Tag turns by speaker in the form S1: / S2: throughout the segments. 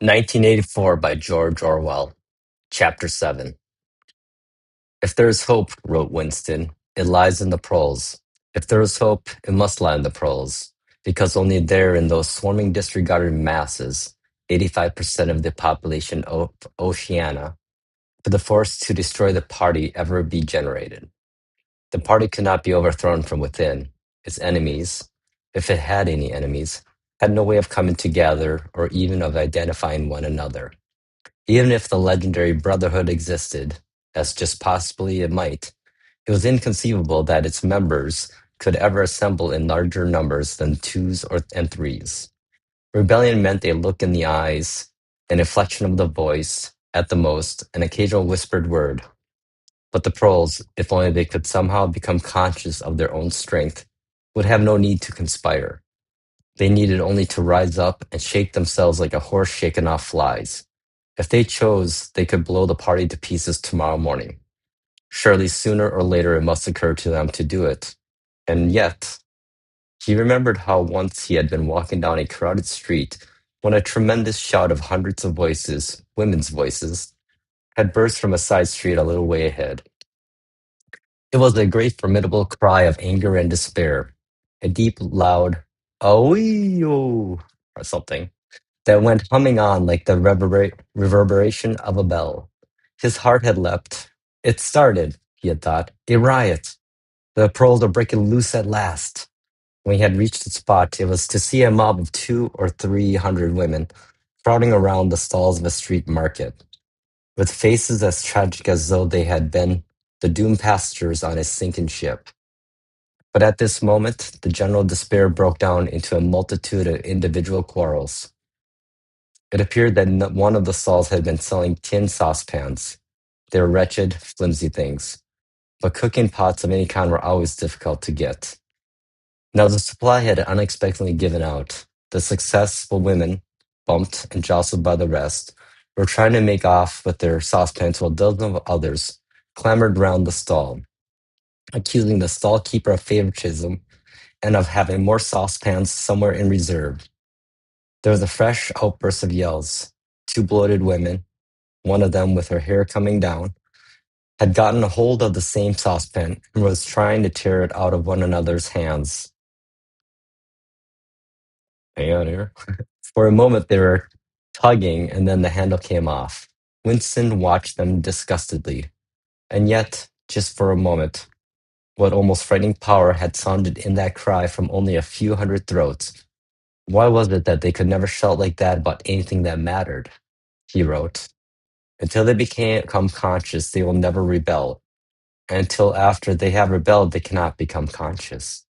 S1: 1984 by George Orwell, Chapter 7. If there is hope, wrote Winston, it lies in the proles. If there is hope, it must lie in the proles, because only there, in those swarming disregarded masses, 85% of the population of Oceania, could the force to destroy the party ever be generated. The party could not be overthrown from within. Its enemies, if it had any enemies, had no way of coming together or even of identifying one another. Even if the legendary Brotherhood existed, as just possibly it might, it was inconceivable that its members could ever assemble in larger numbers than and threes. Rebellion meant a look in the eyes, an inflection of the voice, at the most, an occasional whispered word. But the proles, if only they could somehow become conscious of their own strength, would have no need to conspire. They needed only to rise up and shake themselves like a horse shaken off flies. If they chose, they could blow the party to pieces tomorrow morning. Surely sooner or later it must occur to them to do it. And yet, he remembered how once he had been walking down a crowded street when a tremendous shout of hundreds of voices, women's voices, had burst from a side street a little way ahead. It was a great formidable cry of anger and despair, a deep, loud "Oh!" or something that went humming on like the reverberation of a bell. His heart had leapt. It started, he had thought, a riot. The proles are breaking loose at last. When he had reached the spot, it was to see a mob of 200 or 300 women crowding around the stalls of a street market, with faces as tragic as though they had been the doomed passengers on a sinking ship. But at this moment, the general despair broke down into a multitude of individual quarrels. It appeared that one of the stalls had been selling tin saucepans. They were wretched, flimsy things, but cooking pots of any kind were always difficult to get. Now the supply had unexpectedly given out. The successful women, bumped and jostled by the rest, were trying to make off with their saucepans while dozens of others clamored round the stall, accusing the stall keeper of favoritism and of having more saucepans somewhere in reserve. There was a fresh outburst of yells. Two bloated women, one of them with her hair coming down, had gotten a hold of the same saucepan and was trying to tear it out of one another's hands. Hang on here. For a moment they were tugging, and then the handle came off. Winston watched them disgustedly. And yet, just for a moment, what almost frightening power had sounded in that cry from only a few hundred throats? Why was it that they could never shout like that about anything that mattered? He wrote. Until they become conscious, they will never rebel. And until after they have rebelled, they cannot become conscious.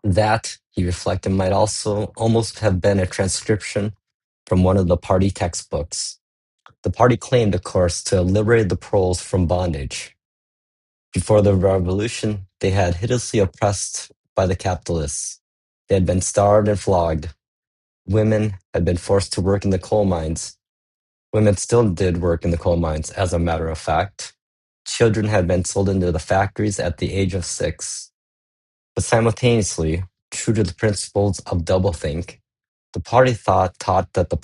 S1: That, he reflected, might also almost have been a transcription from one of the party textbooks. The party claimed, of course, to liberate the proles from bondage. Before the revolution, they had hideously oppressed by the capitalists. They had been starved and flogged. Women had been forced to work in the coal mines. Women still did work in the coal mines, as a matter of fact. Children had been sold into the factories at the age of 6. But simultaneously, true to the principles of doublethink, the party taught that the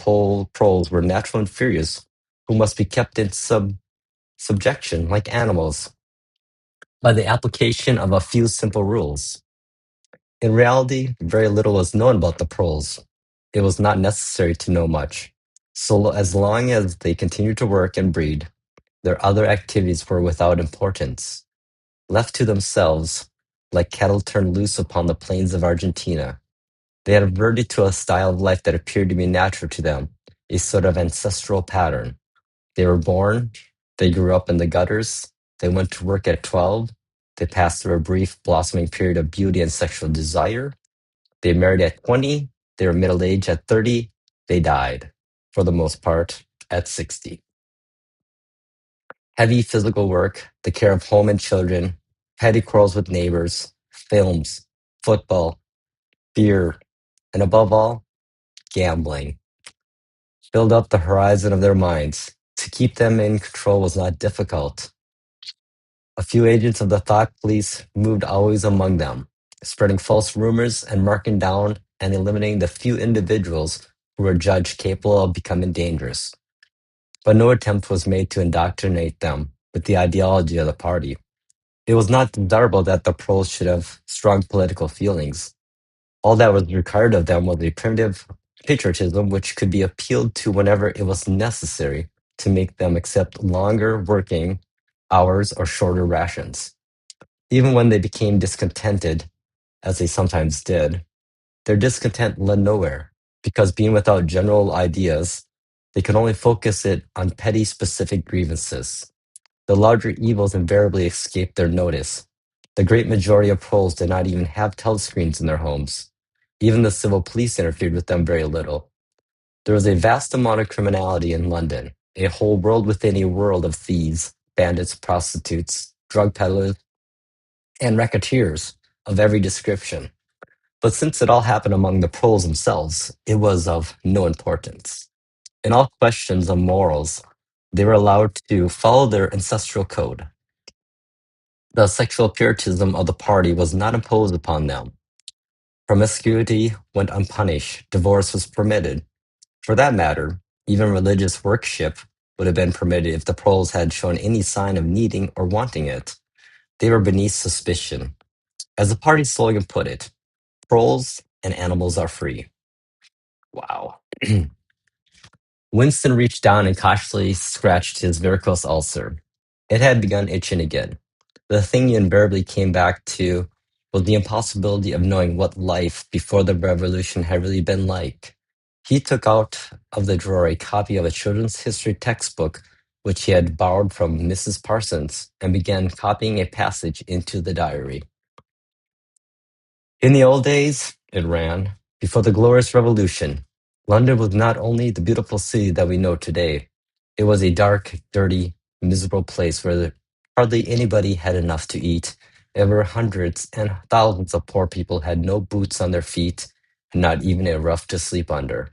S1: proles were natural inferiors who must be kept in subjection like animals by the application of a few simple rules. In reality, very little was known about the proles. It was not necessary to know much. So as long as they continued to work and breed, their other activities were without importance. Left to themselves, like cattle turned loose upon the plains of Argentina, they had reverted to a style of life that appeared to be natural to them, a sort of ancestral pattern. They were born, they grew up in the gutters, they went to work at 12, they passed through a brief blossoming period of beauty and sexual desire, they married at 20, they were middle aged at 30, they died, for the most part, at 60. Heavy physical work, the care of home and children, petty quarrels with neighbors, films, football, beer, and above all, gambling filled up the horizon of their minds. To keep them in control was not difficult. A few agents of the thought police moved always among them, spreading false rumors and marking down and eliminating the few individuals who were judged capable of becoming dangerous, but no attempt was made to indoctrinate them with the ideology of the party. It was not desirable that the proles should have strong political feelings. All that was required of them was a primitive patriotism which could be appealed to whenever it was necessary to make them accept longer working hours or shorter rations. Even when they became discontented, as they sometimes did, their discontent led nowhere, because being without general ideas, they could only focus it on petty specific grievances. The larger evils invariably escaped their notice. The great majority of proles did not even have telescreens in their homes. Even the civil police interfered with them very little. There was a vast amount of criminality in London, a whole world within a world of thieves, bandits, prostitutes, drug peddlers, and racketeers of every description. But since it all happened among the proles themselves, it was of no importance. In all questions of morals, they were allowed to follow their ancestral code. The sexual puritanism of the party was not imposed upon them. Promiscuity went unpunished, divorce was permitted. For that matter, even religious worship would have been permitted if the proles had shown any sign of needing or wanting it. They were beneath suspicion. As the party slogan put it, proles and animals are free. Wow. Winston reached down and cautiously scratched his varicose ulcer. It had begun itching again. The thing he invariably came back to was the impossibility of knowing what life before the revolution had really been like. He took out of the drawer a copy of a children's history textbook which he had borrowed from Mrs. Parsons and began copying a passage into the diary. In the old days, it ran, before the glorious revolution, London was not only the beautiful city that we know today, it was a dark, dirty, miserable place where hardly anybody had enough to eat, and where hundreds and thousands of poor people had no boots on their feet and not even a roof to sleep under.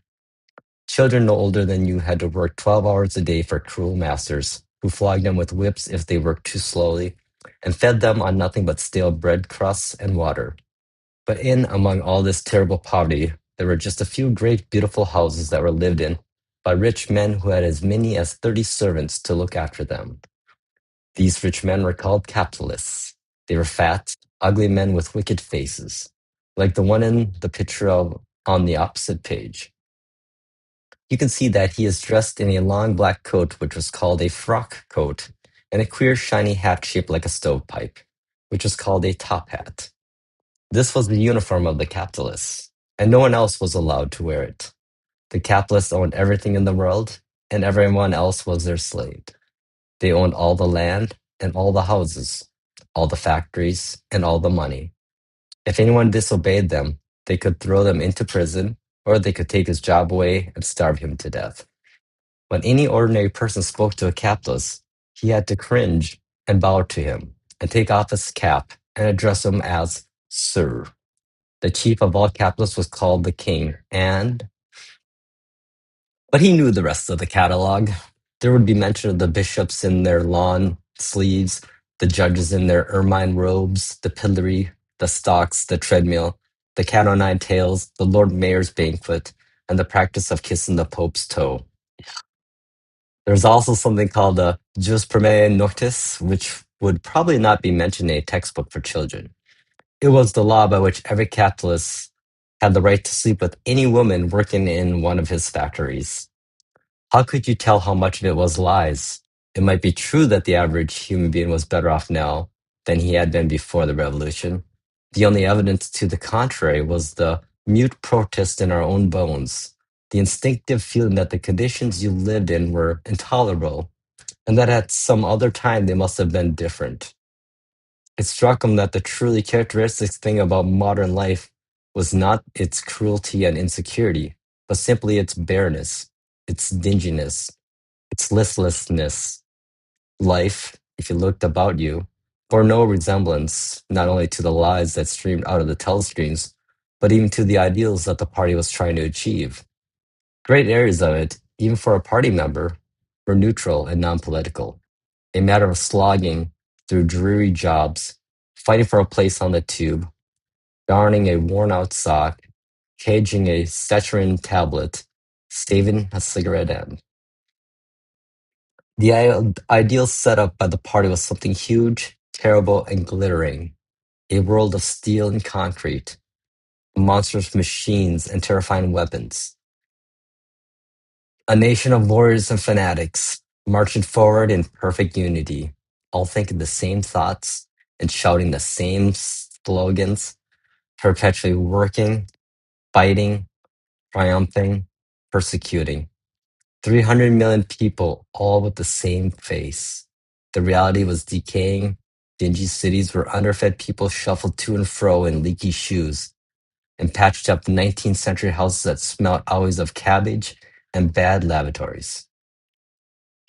S1: Children no older than you had to work 12 hours a day for cruel masters, who flogged them with whips if they worked too slowly, and fed them on nothing but stale bread crusts and water. But in among all this terrible poverty, there were just a few great beautiful houses that were lived in by rich men who had as many as 30 servants to look after them. These rich men were called capitalists. They were fat, ugly men with wicked faces, like the one in the picture on the opposite page. You can see that he is dressed in a long black coat which was called a frock coat, and a queer shiny hat shaped like a stovepipe, which was called a top hat. This was the uniform of the capitalists, and no one else was allowed to wear it. The capitalists owned everything in the world, and everyone else was their slave. They owned all the land and all the houses, all the factories and all the money. If anyone disobeyed them, they could throw them into prison, or they could take his job away and starve him to death. When any ordinary person spoke to a capitalist, he had to cringe and bow to him, and take off his cap and address him as Sir. The chief of all capitalists was called the king, but he knew the rest of the catalog. There would be mention of the bishops in their lawn sleeves, the judges in their ermine robes, the pillory, the stocks, the treadmill, the cat o' nine tails, the Lord Mayor's banquet, and the practice of kissing the Pope's toe. There's also something called the jus primae noctis, which would probably not be mentioned in a textbook for children. It was the law by which every capitalist had the right to sleep with any woman working in one of his factories. How could you tell how much of it was lies? It might be true that the average human being was better off now than he had been before the revolution. The only evidence to the contrary was the mute protest in our own bones, the instinctive feeling that the conditions you lived in were intolerable, and that at some other time they must have been different. It struck him that the truly characteristic thing about modern life was not its cruelty and insecurity, but simply its bareness, its dinginess, its listlessness. Life, if you looked about you, bore no resemblance not only to the lies that streamed out of the telescreens, but even to the ideals that the party was trying to achieve. Great areas of it, even for a party member, were neutral and non-political, a matter of slogging through dreary jobs, fighting for a place on the tube, darning a worn-out sock, caging a Saccharin tablet, staving a cigarette end. The ideal setup by the party was something huge, terrible, and glittering. A world of steel and concrete, monstrous machines and terrifying weapons. A nation of warriors and fanatics, marching forward in perfect unity, all thinking the same thoughts and shouting the same slogans, perpetually working, fighting, triumphing, persecuting. 300 million people, all with the same face. The reality was decaying. Dingy cities where underfed people shuffled to and fro in leaky shoes, and patched up 19th century houses that smelt always of cabbage and bad lavatories.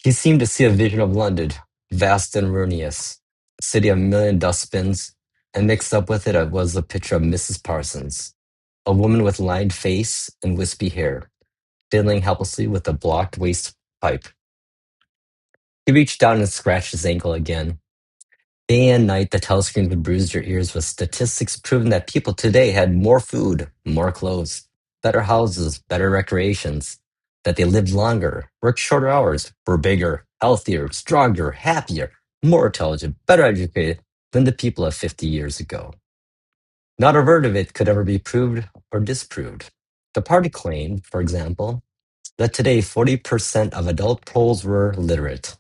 S1: He seemed to see a vision of London, vast and ruinous, a city of a million dustbins, and mixed up with it was a picture of Mrs. Parsons, a woman with lined face and wispy hair, fiddling helplessly with a blocked waste pipe. He reached down and scratched his ankle again. Day and night, the telescreens would bruise your ears with statistics proving that people today had more food, more clothes, better houses, better recreations, that they lived longer, worked shorter hours, were bigger, healthier, stronger, happier, more intelligent, better educated than the people of 50 years ago. Not a word of it could ever be proved or disproved. The party claimed, for example, that today 40% of adult Poles were literate.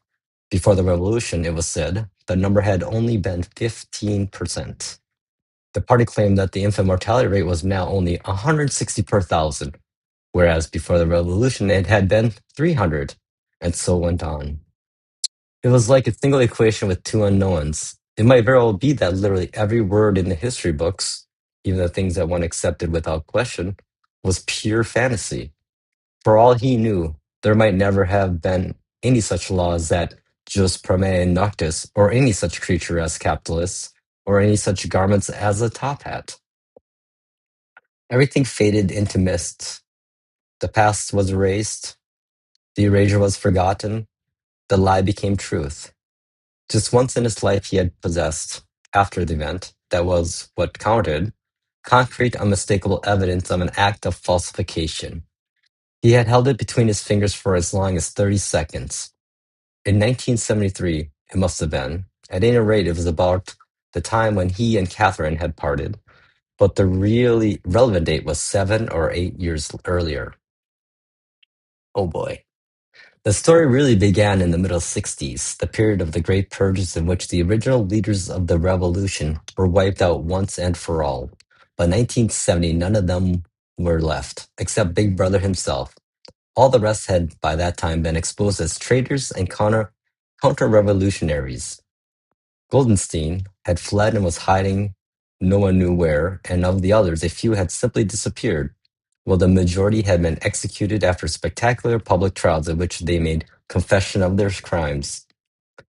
S1: Before the revolution, it was said, the number had only been 15%. The party claimed that the infant mortality rate was now only 160 per thousand, whereas before the revolution it had been 300, and so went on. It was like a single equation with two unknowns. It might very well be that literally every word in the history books, even the things that one accepted without question, was pure fantasy. For all he knew, there might never have been any such law as that jus primae noctis, or any such creature as capitalists, or any such garments as a top hat. Everything faded into mist. The past was erased, the erasure was forgotten, the lie became truth. Just once in his life he had possessed, after the event, that was what counted, concrete, unmistakable evidence of an act of falsification. He had held it between his fingers for as long as 30 seconds. In 1973, it must have been. At any rate, it was about the time when he and Catherine had parted, but the really relevant date was 7 or 8 years earlier. Oh boy. The story really began in the middle 60s, the period of the Great Purges in which the original leaders of the revolution were wiped out once and for all. By 1970, none of them were left, except Big Brother himself. All the rest had by that time been exposed as traitors and counter-revolutionaries. Goldenstein had fled and was hiding no one knew where, and of the others, a few had simply disappeared, while the majority had been executed after spectacular public trials in which they made confession of their crimes.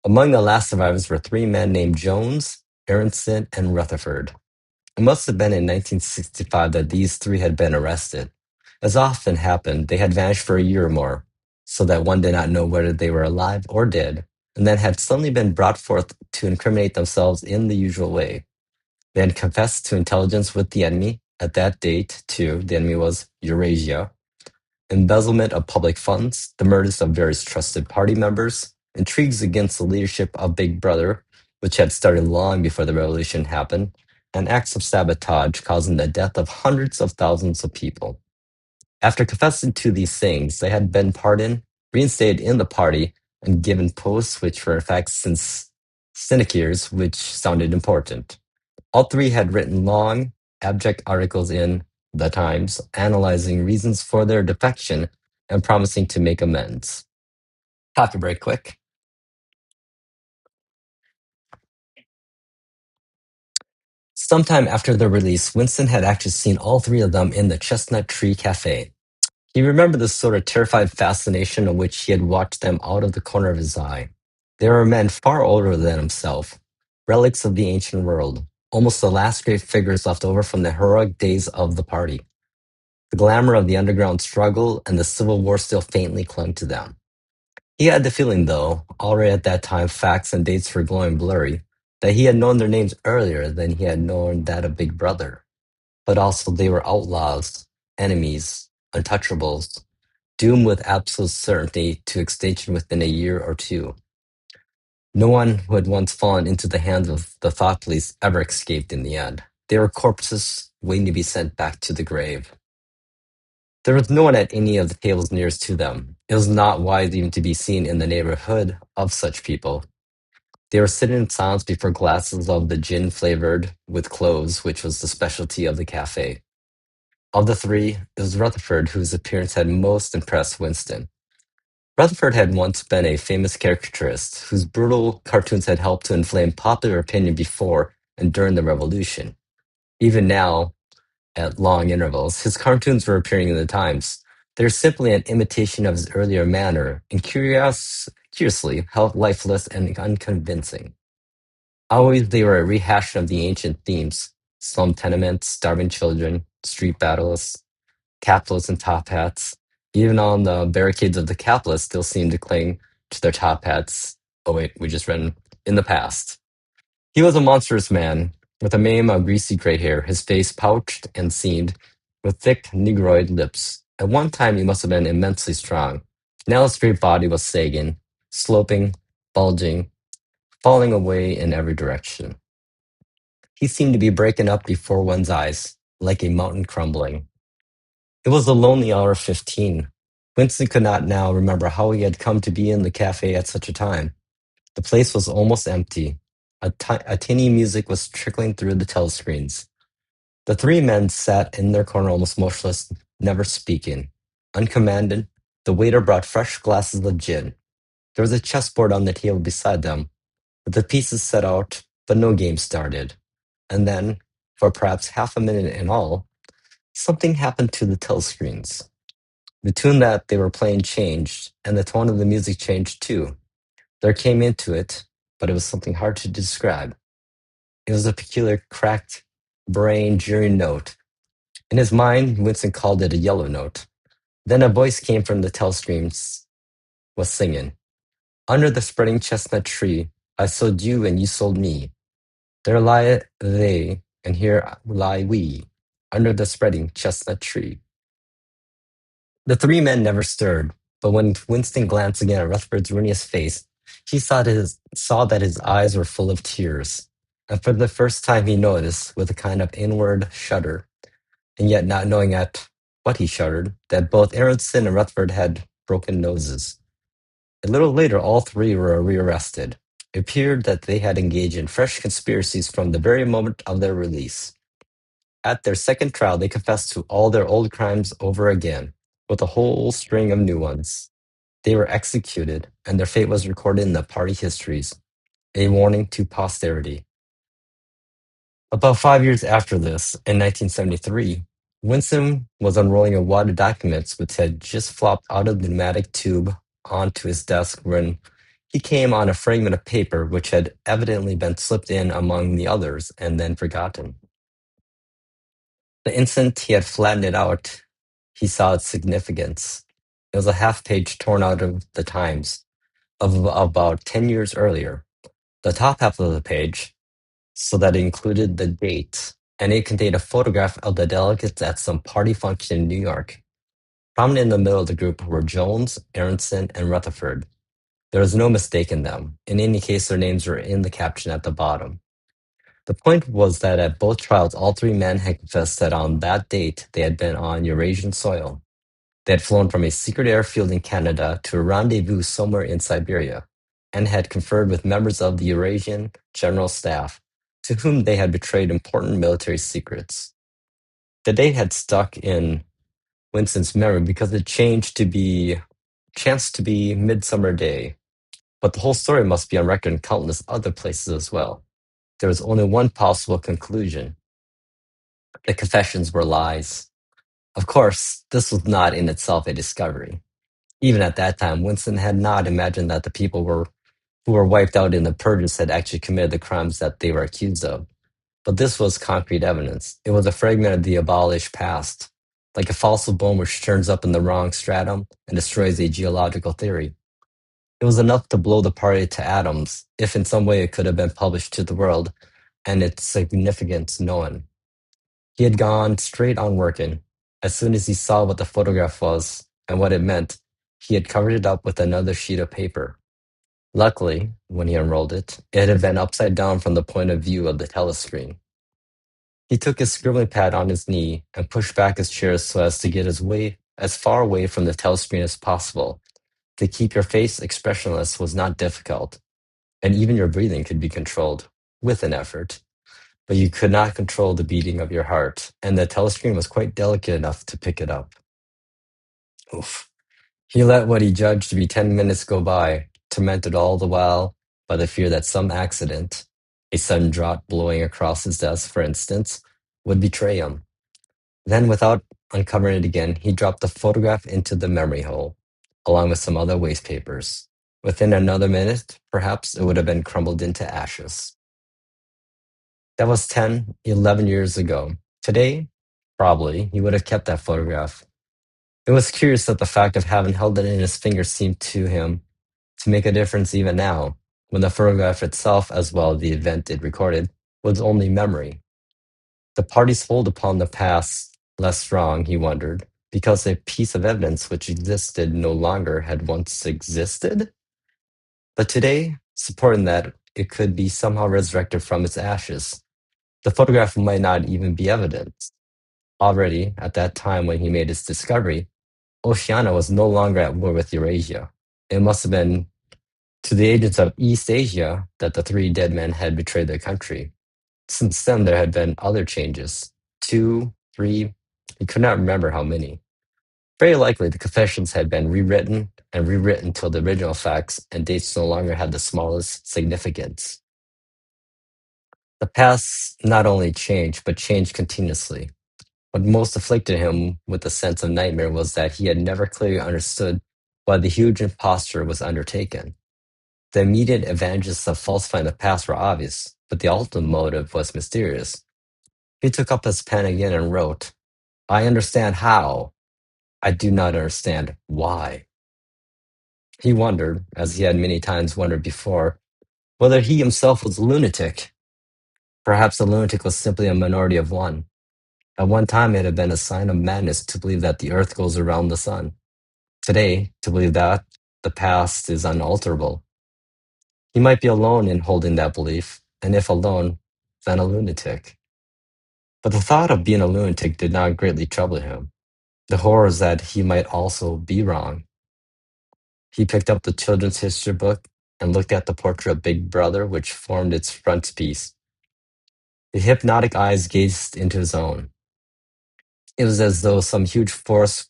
S1: Among the last survivors were three men named Jones, Aronson, and Rutherford. It must have been in 1965 that these three had been arrested. As often happened, they had vanished for a year or more, so that one did not know whether they were alive or dead, and then had suddenly been brought forth to incriminate themselves in the usual way. They had confessed to intelligence with the enemy. At that date, too, the enemy was Eurasia, embezzlement of public funds, the murders of various trusted party members, intrigues against the leadership of Big Brother, which had started long before the revolution happened, and acts of sabotage causing the death of hundreds of thousands of people. After confessing to these things, they had been pardoned, reinstated in the party, and given posts which were in fact sinecures, which sounded important. All three had written long, abject articles in The Times, analyzing reasons for their defection and promising to make amends. Coffee break quick. Sometime after their release, Winston had actually seen all three of them in the Chestnut Tree Cafe. He remembered the sort of terrified fascination of which he had watched them out of the corner of his eye. They were men far older than himself, relics of the ancient world, almost the last great figures left over from the heroic days of the party. The glamour of the underground struggle and the Civil War still faintly clung to them. He had the feeling, though, already at that time facts and dates were glowing blurry, that he had known their names earlier than he had known that of Big Brother. But also they were outlaws, enemies, untouchables, doomed with absolute certainty to extinction within a year or two. No one who had once fallen into the hands of the thought police ever escaped in the end. They were corpses waiting to be sent back to the grave. There was no one at any of the tables nearest to them. It was not wise even to be seen in the neighborhood of such people. They were sitting in silence before glasses of the gin flavored with cloves, which was the specialty of the cafe. Of the three, it was Rutherford whose appearance had most impressed Winston. Rutherford had once been a famous caricaturist whose brutal cartoons had helped to inflame popular opinion before and during the Revolution. Even now, at long intervals, his cartoons were appearing in the Times. They were simply an imitation of his earlier manner, and curiously lifeless and unconvincing. Always they were a rehash of the ancient themes: slum tenements, starving children, street battles, capitalists in top hats. Even on the barricades of the capitalists still seemed to cling to their top hats. Oh wait, we just read in the past. He was a monstrous man, with a mane of greasy gray hair, his face pouched and seamed, with thick negroid lips. At one time he must have been immensely strong. Now his great body was sagging, sloping, bulging, falling away in every direction. He seemed to be breaking up before one's eyes, like a mountain crumbling. It was the lonely hour of 15. Winston could not now remember how he had come to be in the cafe at such a time. The place was almost empty. A tinny music was trickling through the telescreens. The three men sat in their corner almost motionless, never speaking. Uncommanded, the waiter brought fresh glasses of gin. There was a chessboard on the table beside them, with the pieces set out, but no game started. And then, for perhaps half a minute in all, something happened to the telescreens. The tune that they were playing changed, and the tone of the music changed too. There came into it, but it was something hard to describe. It was a peculiar cracked, brain jeering note. In his mind, Winston called it a yellow note. Then a voice came from the telescreens, was singing. Under the spreading chestnut tree, I sold you and you sold me. There lie they, and here lie we, under the spreading chestnut tree. The three men never stirred, but when Winston glanced again at Rutherford's ruinous face, he saw that his eyes were full of tears. And for the first time he noticed, with a kind of inward shudder, and yet not knowing at what he shuddered, that both Aronson and Rutherford had broken noses. A little later all three were rearrested. It appeared that they had engaged in fresh conspiracies from the very moment of their release. At their second trial, they confessed to all their old crimes over again, with a whole string of new ones. They were executed, and their fate was recorded in the party histories, a warning to posterity. About 5 years after this, in 1973, Winston was unrolling a wad of documents which had just flopped out of the pneumatic tube onto his desk when he came on a fragment of paper which had evidently been slipped in among the others and then forgotten. The instant he had flattened it out, he saw its significance. It was a half page torn out of the Times of about 10 years earlier. The top half of the page, so that it included the date, and it contained a photograph of the delegates at some party function in New York. Prominent in the middle of the group were Jones, Aronson, and Rutherford. There was no mistaking them. In any case, their names were in the caption at the bottom. The point was that at both trials, all three men had confessed that on that date they had been on Eurasian soil. They had flown from a secret airfield in Canada to a rendezvous somewhere in Siberia, and had conferred with members of the Eurasian General Staff, to whom they had betrayed important military secrets. The date had stuck in Winston's memory because it chanced to be Midsummer Day, but the whole story must be on record in countless other places as well. There was only one possible conclusion. The confessions were lies. Of course, this was not in itself a discovery. Even at that time, Winston had not imagined that the people who were wiped out in the purges had actually committed the crimes that they were accused of. But this was concrete evidence. It was a fragment of the abolished past, like a fossil bone which turns up in the wrong stratum and destroys a geological theory. It was enough to blow the party to atoms, if in some way it could have been published to the world, and its significance known. He had gone straight on working. As soon as he saw what the photograph was, and what it meant, he had covered it up with another sheet of paper. Luckily, when he unrolled it, it had been upside down from the point of view of the telescreen. He took his scribbling pad on his knee and pushed back his chair so as to get as far away from the telescreen as possible. To keep your face expressionless was not difficult, and even your breathing could be controlled with an effort. But you could not control the beating of your heart, and the telescreen was quite delicate enough to pick it up. Oof. He let what he judged to be 10 minutes go by, tormented all the while by the fear that some accident, a sudden draught blowing across his desk, for instance, would betray him. Then, without uncovering it again, he dropped the photograph into the memory hole, along with some other waste papers. Within another minute, perhaps, it would have been crumbled into ashes. That was 10, 11 years ago. Today, probably, he would have kept that photograph. It was curious that the fact of having held it in his fingers seemed to him to make a difference even now, when the photograph itself, as well as the event it recorded, was only memory. The party's hold upon the past less strong, he wondered, because a piece of evidence which existed no longer had once existed? But today, supporting that it could be somehow resurrected from its ashes, the photograph might not even be evidence. Already, at that time when he made his discovery, Oceania was no longer at war with Eurasia. It must have been to the agents of East Asia that the three dead men had betrayed their country. Since then, there had been other changes. Two, three, he could not remember how many. Very likely, the confessions had been rewritten and rewritten till the original facts and dates no longer had the smallest significance. The past not only changed, but changed continuously. What most afflicted him with a sense of nightmare was that he had never clearly understood why the huge imposture was undertaken. The immediate advantages of falsifying the past were obvious, but the ultimate motive was mysterious. He took up his pen again and wrote, I understand how. I do not understand why. He wondered, as he had many times wondered before, whether he himself was a lunatic. Perhaps a lunatic was simply a minority of one. At one time, it had been a sign of madness to believe that the earth goes around the sun. Today, to believe that the past is unalterable. He might be alone in holding that belief, and if alone, then a lunatic. But the thought of being a lunatic did not greatly trouble him. The horror is that he might also be wrong. He picked up the children's history book and looked at the portrait of Big Brother which formed its frontispiece. The hypnotic eyes gazed into his own. It was as though some huge force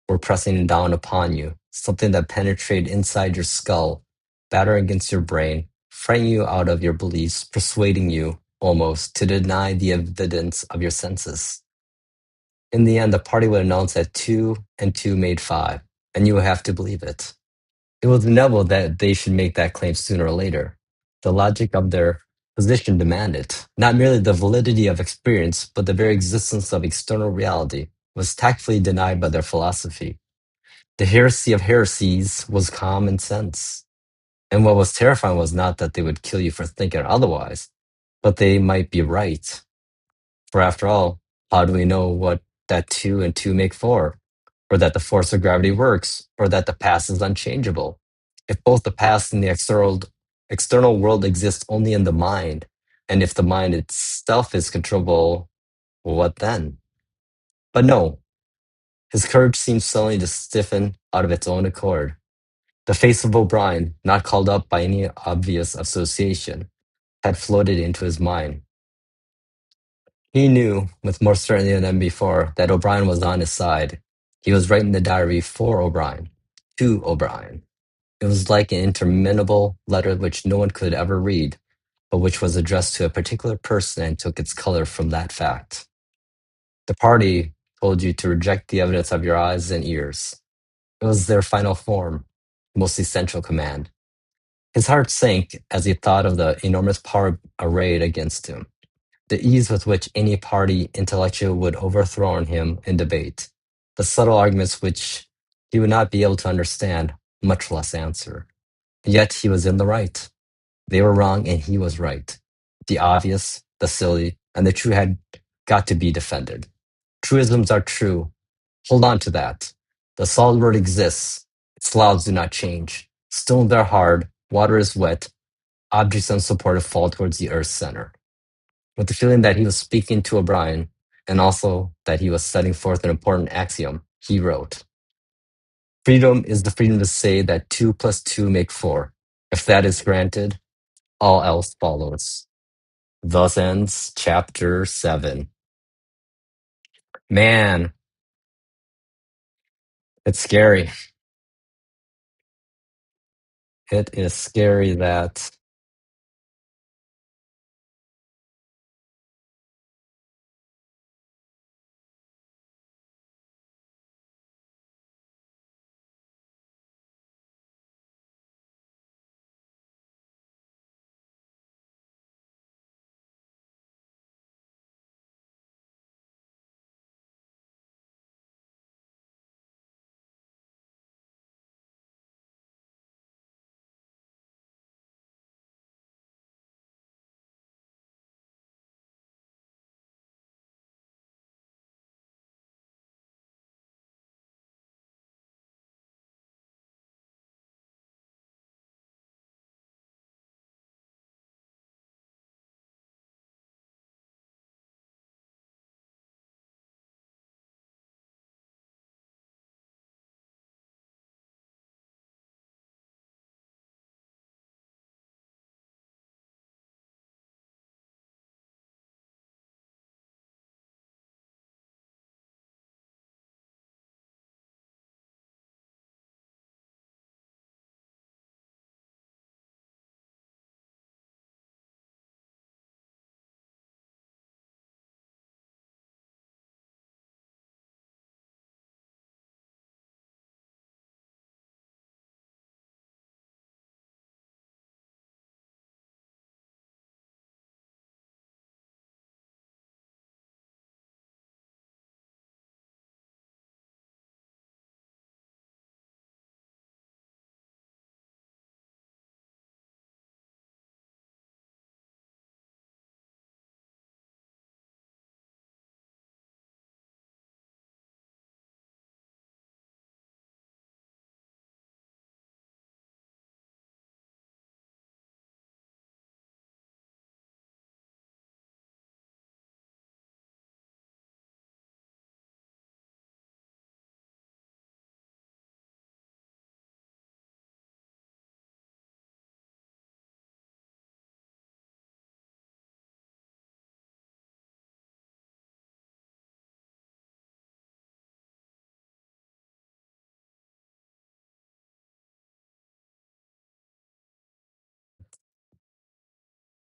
S1: were pressing down upon you, something that penetrated inside your skull, battering against your brain, frightening you out of your beliefs, persuading you, almost, to deny the evidence of your senses. In the end, the party would announce that two and two made five, and you would have to believe it. It was inevitable that they should make that claim sooner or later. The logic of their position demanded. Not merely the validity of experience, but the very existence of external reality was tactfully denied by their philosophy. The heresy of heresies was common sense. And what was terrifying was not that they would kill you for thinking otherwise, but they might be right. For after all, how do we know what that two and two make four? Or that the force of gravity works? Or that the past is unchangeable? If both the past and the external world exist only in the mind, and if the mind itself is controllable, what then? But no, his courage seemed suddenly to stiffen out of its own accord. The face of O'Brien, not called up by any obvious association, had floated into his mind. He knew, with more certainty than before, that O'Brien was on his side. He was writing the diary for O'Brien, to O'Brien. It was like an interminable letter which no one could ever read, but which was addressed to a particular person and took its color from that fact. The party told you to reject the evidence of your eyes and ears. It was their final form, most essential command. His heart sank as he thought of the enormous power arrayed against him, the ease with which any party intellectual would overthrow him in debate, the subtle arguments which he would not be able to understand, much less answer. Yet he was in the right. They were wrong and he was right. The obvious, the silly, and the true had got to be defended. Truisms are true. Hold on to that. The solid world exists. Its clouds do not change. Stones are hard, water is wet, objects unsupported fall towards the Earth's center. With the feeling that he was speaking to O'Brien, and also that he was setting forth an important axiom, he wrote, freedom is the freedom to say that 2 plus 2 make 4. If that is granted, all else follows. Thus ends chapter 7. Man, it's scary. It is scary that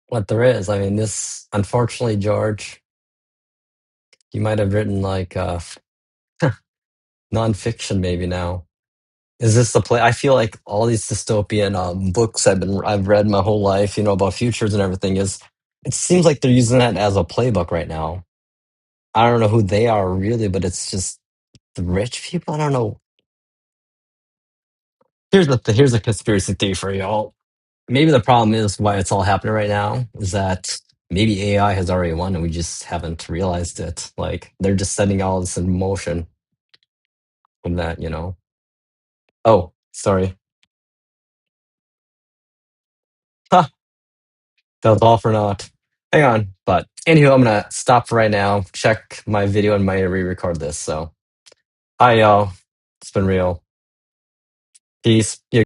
S1: what there is. I mean, this, unfortunately, George, you might have written like nonfiction maybe now. Is this the play? I feel like all these dystopian books I've read my whole life, about futures and everything is it seems like they're using that as a playbook right now. I don't know who they are really, but it's just the rich people. I don't know. Here's a conspiracy theory for y'all. Maybe the problem is why it's all happening right now is that maybe AI has already won and we just haven't realized it. Like they're just setting all this in motion from that. Oh, sorry. Ha, that was all for naught. Hang on. But anywho, I'm gonna stop for right now, check my video and my re-record this. So hi y'all. It's been real. Peace.